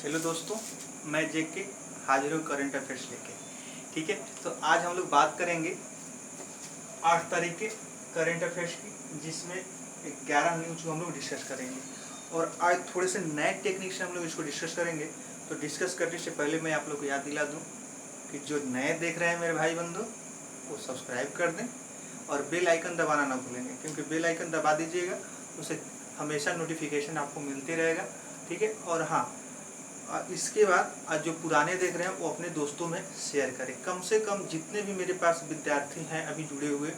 Hello दोस्तों, मैं जेके हाजिर हूँ करंट अफेयर्स लेके। ठीक है, तो आज हम लोग बात करेंगे 8 तारीख के करंट अफेयर्स की, जिसमें 11 न्यूज को हम लोग डिस्कस करेंगे। और आज थोड़े से नए टेक्निक से हम लोग इसको डिस्कस करेंगे। तो डिस्कस करने से पहले मैं आप लोग को याद दिला दूँ कि जो नए देख रहे हैं मेरे भाई बंधु, वो सब्सक्राइब कर दें और बेल आइकन दबाना ना भूलेंगे, क्योंकि बेल आइकन दबा दीजिएगा, उससे हमेशा नोटिफिकेशन आपको मिलते रहेगा। ठीक है, और हाँ, इसके बाद आज जो पुराने देख रहे हैं वो अपने दोस्तों में शेयर करें। कम से कम जितने भी मेरे पास विद्यार्थी हैं अभी जुड़े हुए,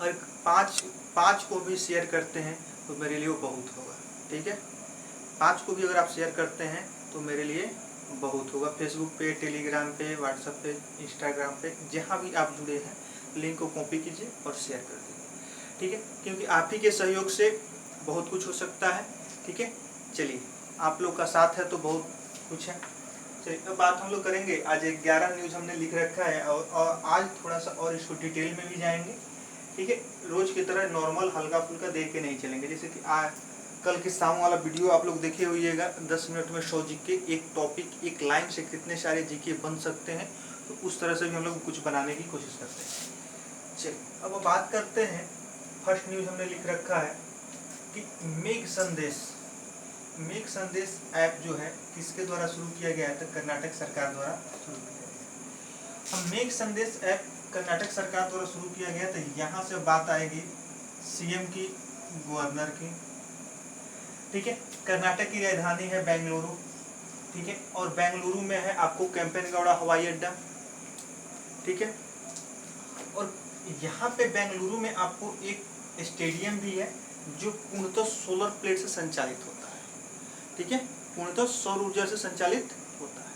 और पाँच को भी शेयर करते हैं तो मेरे लिए वो बहुत होगा। ठीक है, 5 को भी अगर आप शेयर करते हैं तो मेरे लिए बहुत होगा। फेसबुक पे, टेलीग्राम पे, व्हाट्सएप पे, इंस्टाग्राम पे, जहाँ भी आप जुड़े हैं लिंक को कॉपी कीजिए और शेयर कर दीजिए। ठीक है, क्योंकि आप ही के सहयोग से बहुत कुछ हो सकता है। ठीक है, चलिए, आप लोग का साथ है तो बहुत कुछ है। चलिए, अब बात हम लोग करेंगे। आज 11 न्यूज़ हमने लिख रखा है और आज थोड़ा सा और इसको डिटेल में भी जाएंगे। ठीक है, रोज की तरह नॉर्मल हल्का फुल्का देख के नहीं चलेंगे। जैसे कि कल के शाम वाला वीडियो आप लोग देखे होइएगा, 10 मिनट में 100 जीके, एक टॉपिक एक लाइन से कितने सारे जीके बन सकते हैं। तो उस तरह से भी हम लोग कुछ बनाने की कोशिश करते हैं। चलिए, अब बात करते हैं। फर्स्ट न्यूज़ हमने लिख रखा है कि मेघ संदेश ऐप जो है किसके द्वारा शुरू किया गया है? तो कर्नाटक सरकार द्वारा शुरू किया गया। अब मेघ संदेश ऐप कर्नाटक सरकार द्वारा शुरू किया गया, तो यहाँ से बात आएगी सीएम की, गवर्नर की। ठीक है, कर्नाटक की राजधानी है बेंगलुरु। ठीक है, और बेंगलुरु में है आपको केम्पेगौड़ा हवाई अड्डा। ठीक है, और यहाँ पे बेंगलुरु में आपको एक स्टेडियम भी है जो पूर्णतः सोलर प्लेट से संचालित होता है। ठीक है, पूर्णतः सौर ऊर्जा से संचालित होता है।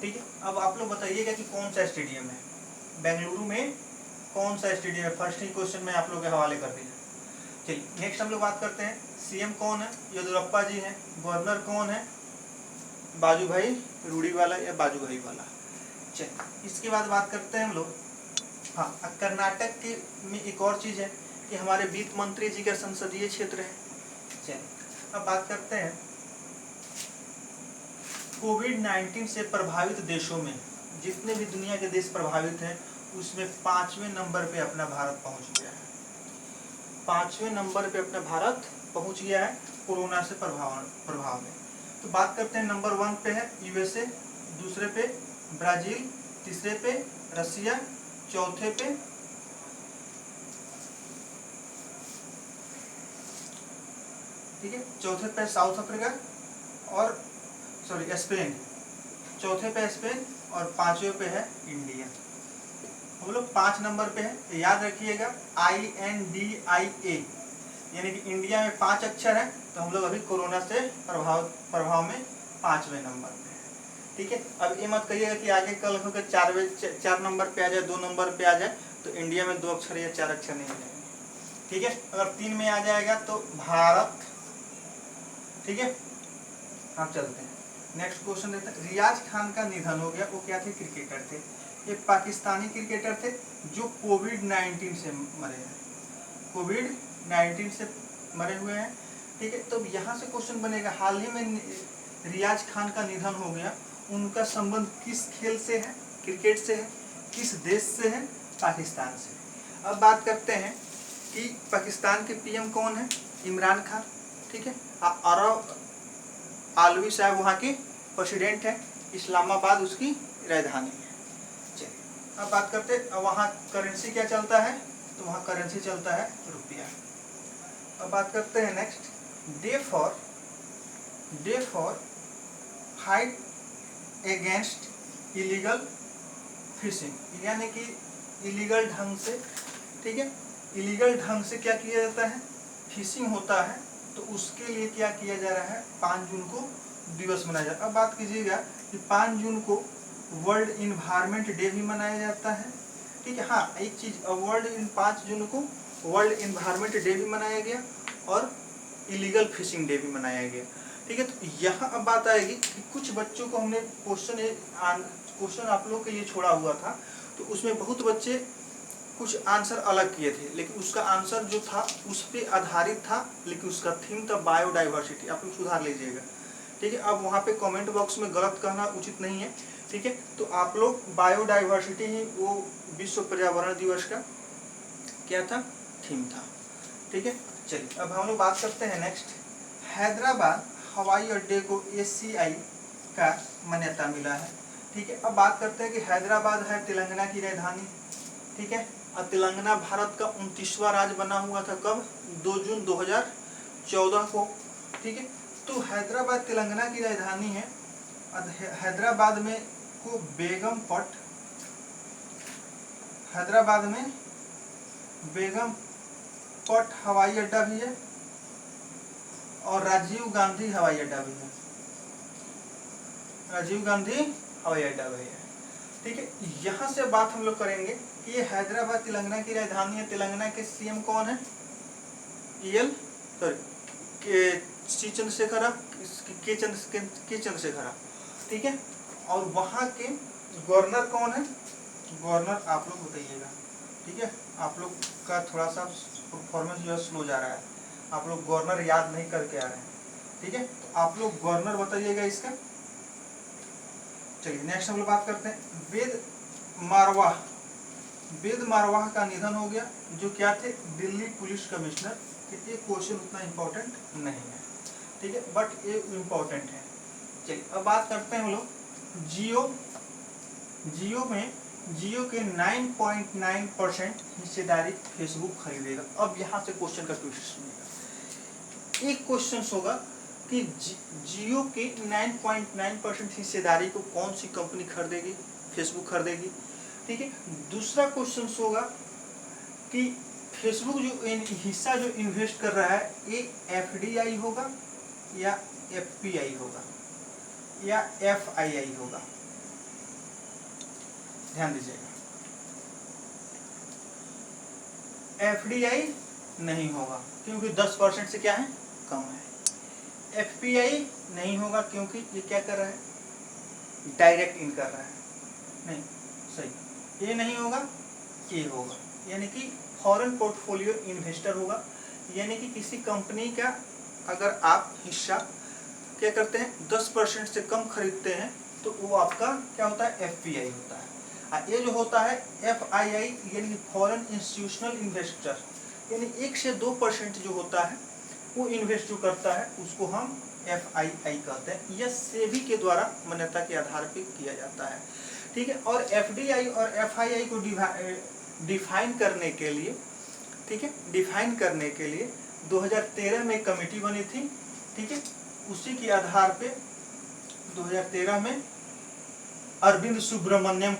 ठीक है, अब आप लोग बताइएगा कि कौन सा स्टेडियम है बेंगलुरु में, कौन सा स्टेडियम है? फर्स्ट ही क्वेश्चन मैं आप लोग के हवाले कर दिया। चलिए, नेक्स्ट हम लोग बात करते हैं। सीएम कौन है? येदियुरप्पा जी हैं। गवर्नर कौन है? बाजूभाई रूडीवाला या बाजूभाई वाला। चलिए, इसके बाद बात करते हैं हम लोग। हाँ, कर्नाटक के में एक और चीज़ है कि हमारे वित्त मंत्री जी का संसदीय क्षेत्र है। चलिए, अब बात करते हैं कोविड-19 से प्रभावित देशों में। जितने भी दुनिया के देश प्रभावित हैं उसमें 5वें नंबर पे अपना भारत पहुंच गया है। 5वें नंबर पे अपना भारत पहुंच गया है कोरोना से प्रभाव में। तो बात करते हैं, नंबर 1 पे है यूएसए, दूसरे पे ब्राजील, तीसरे पे रसिया, चौथे पे ठीक है, चौथे पे साउथ अफ्रीका और स्पेन, चौथे पे स्पेन और 5वें पे है इंडिया। हम लोग 5 नंबर पे है, तो याद रखिएगा INDIA, यानी कि इंडिया में 5 अक्षर है, तो हम लोग अभी कोरोना से प्रभाव में 5वें नंबर पे है। ठीक है, अब ये मत कहिएगा कि आगे कल होकर 4 नंबर पे आ जाए, 2 नंबर पे आ जाए, तो इंडिया में 2 अक्षर या 4 अक्षर नहीं जाएंगे। ठीक है, अगर 3 में आ जाएगा तो भारत। ठीक है, आप चलते हैं नेक्स्ट क्वेश्चन देते हैं। रियाज खान का निधन हो गया। वो क्या थे? क्रिकेटर थे। एक पाकिस्तानी क्रिकेटर थे जो कोविड-19 से मरे हैं, कोविड-19 से मरे हुए हैं। ठीक है, तो यहाँ से क्वेश्चन बनेगा, हाल ही में रियाज खान का निधन हो गया, उनका संबंध किस खेल से है? क्रिकेट से है। किस देश से है? पाकिस्तान से। अब बात करते हैं कि पाकिस्तान के पीएम कौन है? इमरान खान। ठीक है, अरब आलवी साहब वहाँ के प्रेसिडेंट है। इस्लामाबाद उसकी राजधानी है। चलिए, अब बात करते हैं वहाँ करेंसी क्या चलता है? तो वहाँ करेंसी चलता है रुपया। अब बात करते हैं next, day for fight against illegal fishing, यानी कि इलीगल ढंग से। ठीक है, इलीगल ढंग से क्या किया जाता है? फिशिंग होता है, तो उसके लिए क्या किया जा रहा है? 5 जून को दिवस मनाया जाता है। अब बात कीजिएगा कि 5 जून को वर्ल्ड इन्वायरमेंट डे भी मनाया जाता है। ठीक है, हाँ, एक चीज, 5 जून को वर्ल्ड इन्वायरमेंट डे भी मनाया गया और इलीगल फिशिंग डे भी मनाया गया। ठीक है, तो यहाँ अब बात आएगी कि कुछ बच्चों को हमने क्वेश्चन आप लोग के लिए छोड़ा हुआ था, तो उसमें बहुत बच्चे कुछ आंसर अलग किए थे, लेकिन उसका आंसर जो था उस पर आधारित था, लेकिन उसका थीम था बायोडाइवर्सिटी। आप लोग सुधार लीजिएगा। ठीक है। अब वहाँ पे कमेंट बॉक्स में गलत कहना उचित नहीं है, ठीक है। तो आप लोग बायोडाइवर्सिटी ही वो विश्व पर्यावरण दिवस का क्या था, थीम था, ठीक है। चलिए अब हम लोग बात करते हैं नेक्स्ट, हैदराबाद हवाई अड्डे को ACI का मान्यता मिला है, ठीक है। अब बात करते हैं कि हैदराबाद है तेलंगाना की राजधानी, ठीक है। और तेलंगाना भारत का 29वां राज्य बना हुआ था, कब, 2 जून 2014 को, ठीक है। तो हैदराबाद तेलंगाना की राजधानी है। हैदराबाद में को बेगमपट, हैदराबाद में बेगमपट हवाई अड्डा भी है और राजीव गांधी हवाई अड्डा भी है, राजीव गांधी हवाई अड्डा भी है, ठीक है। यहाँ से बात हम लोग करेंगे कि ये हैदराबाद तेलंगाना की राजधानी है। तेलंगाना के CM कौन है, सी चंद्रशेखर, के चंद्रशेखर, ठीक है। और वहाँ के गवर्नर कौन है, गवर्नर आप लोग बताइएगा, ठीक है। आप लोग का थोड़ा सा परफॉर्मेंस जो है स्लो जा रहा है, आप लोग गवर्नर याद नहीं करके आ रहे हैं, ठीक है। तो आप लोग गवर्नर बताइएगा इसका। चलिए नेक्स्ट हम लोग बात करते हैं, वेद मारवाह का निधन हो गया, जो क्या थे, दिल्ली पुलिस कमिश्नर। ये क्वेश्चन उतना इम्पोर्टेंट नहीं है, ठीक है, बट ये इम्पोर्टेंट है। चलिए अब बात करते हैं हम लोग जियो के 9.9% हिस्सेदारी फेसबुक खरीदेगा। अब यहाँ से क्वेश्चन का ट्विस्ट सुनिएगा। एक क्वेश्चन होगा कि जियो के 9.9% हिस्सेदारी को कौन सी कंपनी खरीदेगी, फेसबुक खरीदेगी, ठीक है। दूसरा क्वेश्चन होगा कि फेसबुक जो हिस्सा जो इन्वेस्ट कर रहा है, ये FDI होगा या FPI होगा या FII होगा, ध्यान दीजिएगा। FDI नहीं होगा क्योंकि 10% से क्या है, कम है। FPI नहीं होगा क्योंकि ये क्या कर रहा है, डायरेक्ट इन कर रहा है, नहीं सही। ये नहीं होगा, ये होगा, यानी कि फॉरेन पोर्टफोलियो इन्वेस्टर होगा, यानी कि किसी कंपनी का अगर आप हिस्सा क्या करते हैं 10% से कम खरीदते हैं तो वो आपका क्या होता है, FPI होता है। ये जो होता है FII यानी कि फॉरेन इंस्टीट्यूशनल इन्वेस्टर, यानी 1 से 2% जो होता है वो इन्वेस्ट जो करता है उसको हम FII कहते हैं। यह सेबी के द्वारा मान्यता के आधार पर किया जाता है, ठीक है। और FDI और FII को डिफाइन करने के लिए, ठीक है, डिफाइन करने के लिए 2013 में कमेटी बनी थी, ठीक है। उसी के आधार पे 2013 में अरविंद सुब्रमण्यम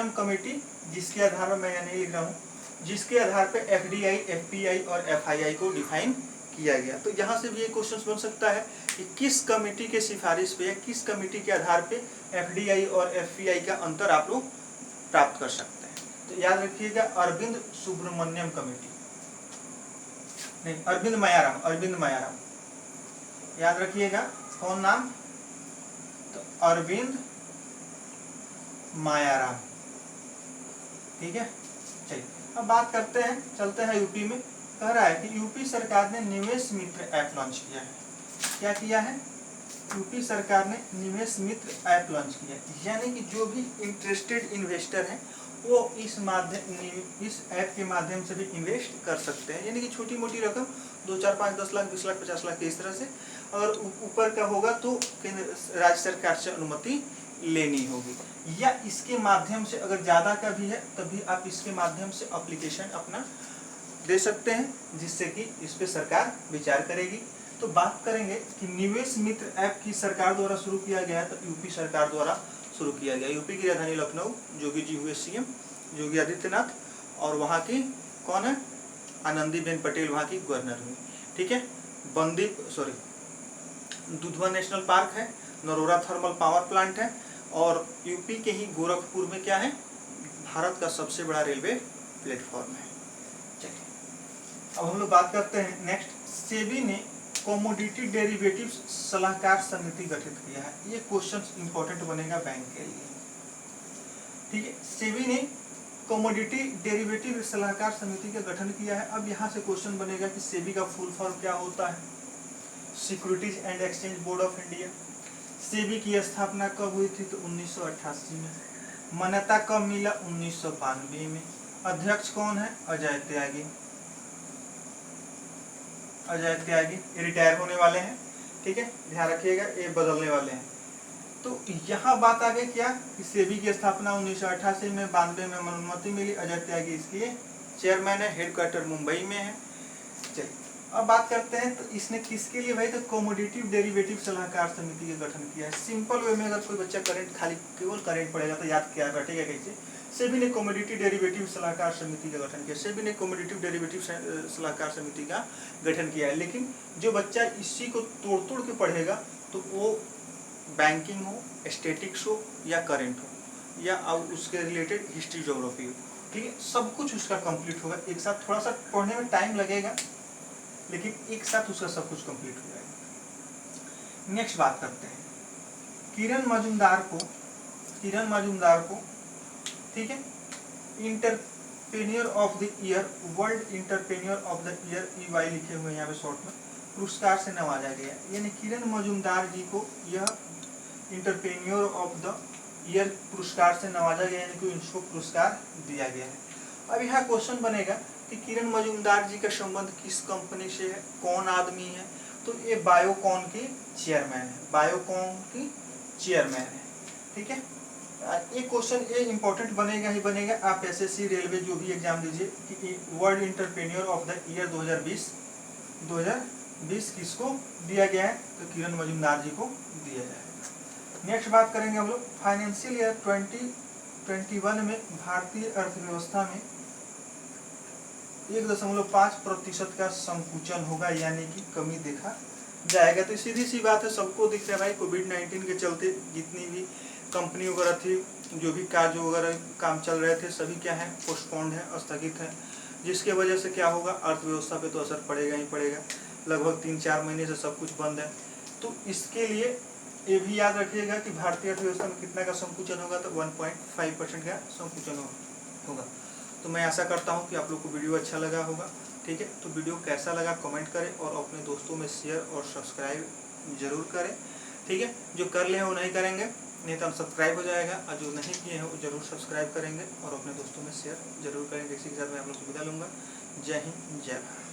कमेटी, जिसके आधार पर मैं यहाँ नहीं लिख रहा हूँ, जिसके आधार पे FDI, FPI और FII को डिफाइन किया गया। तो यहाँ से भी ये क्वेश्चन बन सकता है कि किस कमेटी के सिफारिश पे या किस कमेटी के आधार पे FDI और FPI का अंतर आप लोग प्राप्त कर सकते हैं। तो याद रखिएगा, अरविंद सुब्रमण्यम कमेटी, नहीं अरविंद मायाराम, याद रखिएगा कौन नाम, तो अरविंद मायाराम, ठीक है। चलिए अब बात करते हैं, चलते हैं यूपी में। कह रहा है कि यूपी सरकार ने निवेश मित्र ऐप लॉन्च किया है। क्या किया है, यूपी सरकार ने निवेश मित्र ऐप लॉन्च किया है, यानी कि जो भी इंटरेस्टेड इन्वेस्टर हैं वो इस ऐप के माध्यम से भी इन्वेस्ट कर सकते हैं, यानी कि छोटी मोटी रकम 2, 4, 5, 10 लाख, 20 लाख, 50 लाख इस तरह से, अगर ऊपर का होगा तो राज्य सरकार से अनुमति लेनी होगी, या इसके माध्यम से अगर ज़्यादा का भी है तभी आप इसके माध्यम से एप्लीकेशन अपना दे सकते हैं, जिससे कि इस पे सरकार विचार करेगी। तो बात करेंगे कि निवेश मित्र ऐप की सरकार द्वारा शुरू किया गया है, तो यूपी सरकार द्वारा शुरू किया गया। यूपी की राजधानी लखनऊ, योगी जी हुए CM योगी आदित्यनाथ, और वहाँ की कौन है, आनंदीबेन पटेल वहाँ की गवर्नर हुई, ठीक है। दुधवा नेशनल पार्क है, नरोरा थर्मल पावर प्लांट है, और यूपी के ही गोरखपुर में क्या है, भारत का सबसे बड़ा रेलवे प्लेटफॉर्म है। चलिए अब हम लोग बात करते हैं नेक्स्ट, सेबी ने कमोडिटी डेरिवेटिव्स सलाहकार समिति गठित किया है। ये क्वेश्चन इंपॉर्टेंट बनेगा बैंक के लिए, ठीक है। सेबी ने कमोडिटी डेरिवेटिव सलाहकार समिति का गठन किया है। अब यहाँ से क्वेश्चन बनेगा कि सेबी का फुल फॉर्म क्या होता है? Securities and exchange board of India. SEBI की स्थापना कब हुई थी? तो 1988 में। मान्यता कब मिला? 1992 में। अध्यक्ष कौन है? अजय त्यागी। अजय त्यागी रिटायर होने वाले हैं, ठीक है, ध्यान रखिएगा, ये बदलने वाले हैं। तो यहाँ बात आ गई क्या कि सेबी की स्थापना 1988 में, 92 में अनुमति मिली। अजय त्यागी इसके चेयरमैन है, हेडक्वार्टर मुंबई में है। चलिए अब बात करते हैं, तो इसने किसके लिए भाई? तो कमोडिटी डेरिवेटिव सलाहकार समिति का गठन किया है। सिंपल वे में अगर कोई बच्चा करंट खाली केवल करंट पढ़ेगा तो याद क्या रटेगा कैसे? सेबी ने कमोडिटी डेरिवेटिव सलाहकार समिति का गठन किया। सेबी ने कमोडिटी डेरिवेटिव सलाहकार समिति का गठन किया है। लेकिन जो बच्चा इसी को तोड़ तोड़ के पढ़ेगा तो वो बैंकिंग हो, स्टैटिक्स हो या करंट हो या उसके रिलेटेड हिस्ट्री ज्योग्राफी हो, ठीक है, सब कुछ उसका कंप्लीट होगा एक साथ। थोड़ा सा पढ़ने में टाइम लगेगा लेकिन एक साथ उसका सब कुछ कंप्लीट हो जाएगा। नेक्स्ट बात करते हैं किरण मजूमदार को, ठीक है, entrepreneur of the year, world entrepreneur of the year EY लिखे हुए हैं यहाँ पे शॉर्ट में, पुरस्कार से नवाजा गया। यानी किरण मजूमदार जी को यह इंटरप्रेन्योर ऑफ द ईयर पुरस्कार से नवाजा गया, यानी कि इनको पुरस्कार दिया गया है। अब यहाँ क्वेश्चन बनेगा कि किरण मजूमदार जी का संबंध किस कंपनी से है, कौन आदमी है? तो ये बायोकॉन के चेयरमैन है, बायोकॉन की चेयरमैन है, ठीक है। एक क्वेश्चन ये इंपॉर्टेंट बनेगा ही बनेगा। आप SSC रेलवे जो भी एग्जाम दीजिए कि world entrepreneur of the year 2020 किसको दिया गया है? तो किरण मजूमदार जी को दिया जाएगा। नेक्स्ट बात करेंगे हम लोग फाइनेंशियल ईयर 2021 में भारतीय अर्थव्यवस्था में 1.5% का संकुचन होगा, यानी कि कमी देखा जाएगा। तो सीधी सी बात है, सबको दिख रहा है भाई, कोविड-19 के चलते जितनी भी कंपनी वगैरह थी, जो भी कार्य वगैरह काम चल रहे थे, सभी क्या है? पोस्टपोन्ड है, स्थगित है, जिसके वजह से क्या होगा? अर्थव्यवस्था पे तो असर पड़ेगा ही पड़ेगा। लगभग 3-4 महीने से सब कुछ बंद है। तो इसके लिए ये भी याद रखिएगा कि भारतीय अर्थव्यवस्था में कितना का संकुचन होगा? तो 1.5% का संकुचन होगा। तो मैं आशा करता हूँ कि आप लोग को वीडियो अच्छा लगा होगा, ठीक है। तो वीडियो कैसा लगा कमेंट करें और अपने दोस्तों में शेयर और सब्सक्राइब जरूर करें, ठीक है। जो कर ले हैं वो नहीं करेंगे, नहीं तो सब्सक्राइब हो जाएगा, और जो नहीं किए हैं वो जरूर सब्सक्राइब करेंगे और अपने दोस्तों में शेयर जरूर करेंगे। इसी के साथ मैं आप लोग को विदा लूँगा। जय हिंद, जय भारत।